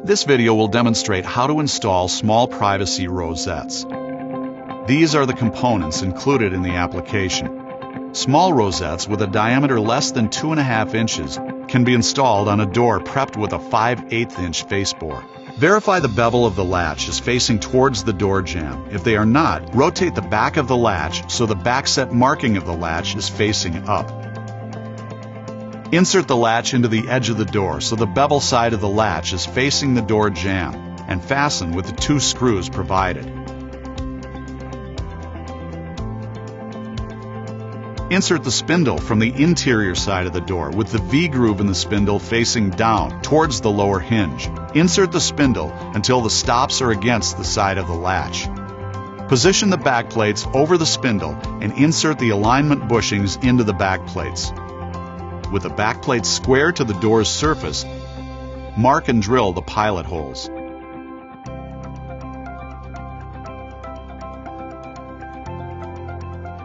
This video will demonstrate how to install small privacy rosettes. These are the components included in the application. Small rosettes with a diameter less than 2.5 inches can be installed on a door prepped with a 5/8 inch face bore. Verify the bevel of the latch is facing towards the door jamb. If they are not, rotate the back of the latch so the backset marking of the latch is facing up. Insert the latch into the edge of the door so the bevel side of the latch is facing the door jamb, and fasten with the 2 screws provided. Insert the spindle from the interior side of the door with the V-groove in the spindle facing down towards the lower hinge. Insert the spindle until the stops are against the side of the latch. Position the back plates over the spindle and insert the alignment bushings into the back plates. With the back plates square to the door's surface, mark and drill the pilot holes.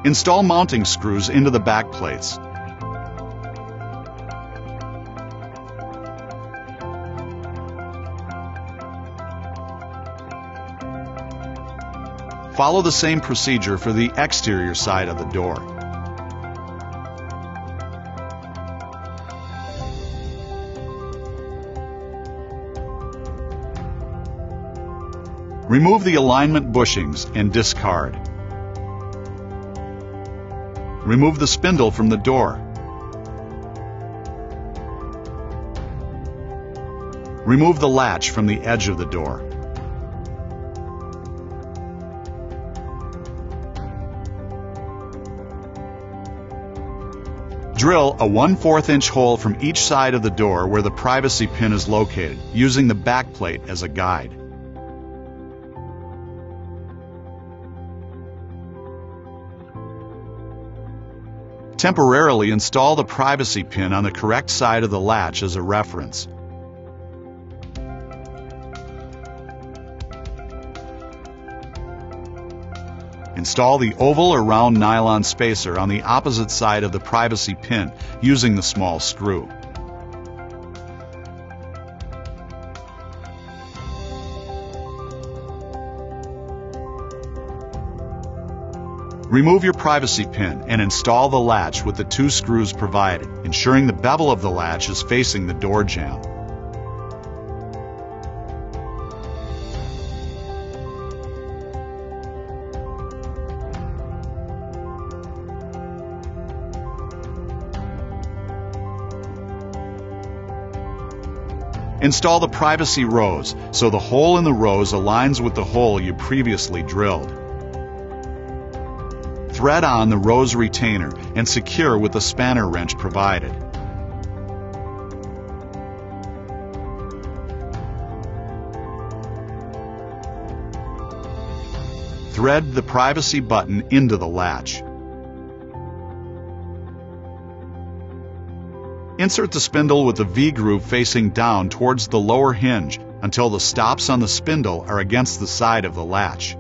Install mounting screws into the back plates. Follow the same procedure for the exterior side of the door. Remove the alignment bushings and discard. Remove the spindle from the door. Remove the latch from the edge of the door. Drill a 1/4 inch hole from each side of the door where the privacy pin is located, using the back plate as a guide. Temporarily install the privacy pin on the correct side of the latch as a reference. Install the oval or round nylon spacer on the opposite side of the privacy pin using the small screw. Remove your privacy pin and install the latch with the 2 screws provided, ensuring the bevel of the latch is facing the door jamb. Install the privacy rose so the hole in the rose aligns with the hole you previously drilled. Thread on the rose retainer and secure with the spanner wrench provided. Thread the privacy button into the latch. Insert the spindle with the V-groove facing down towards the lower hinge until the stops on the spindle are against the side of the latch.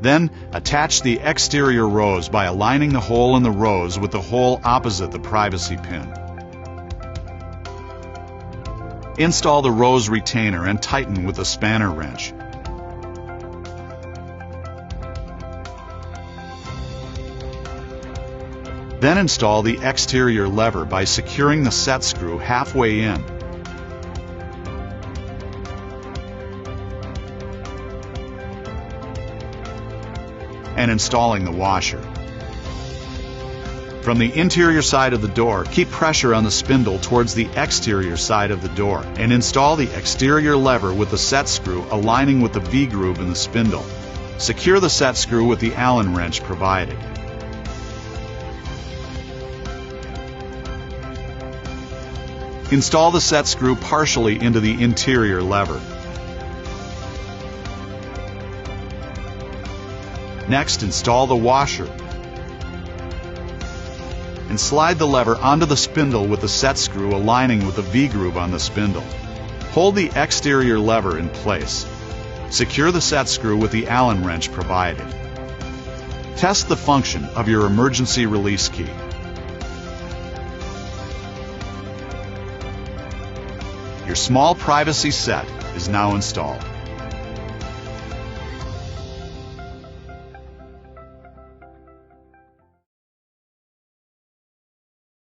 Then, attach the exterior rose by aligning the hole in the rose with the hole opposite the privacy pin. Install the rose retainer and tighten with a spanner wrench. Then install the exterior lever by securing the set screw halfway in. And installing the washer. From the interior side of the door, keep pressure on the spindle towards the exterior side of the door and install the exterior lever with the set screw aligning with the V-groove in the spindle. Secure the set screw with the Allen wrench provided. Install the set screw partially into the interior lever. Next, install the washer and slide the lever onto the spindle with the set screw aligning with the V-groove on the spindle. Hold the exterior lever in place. Secure the set screw with the Allen wrench provided. Test the function of your emergency release key. Your small privacy set is now installed.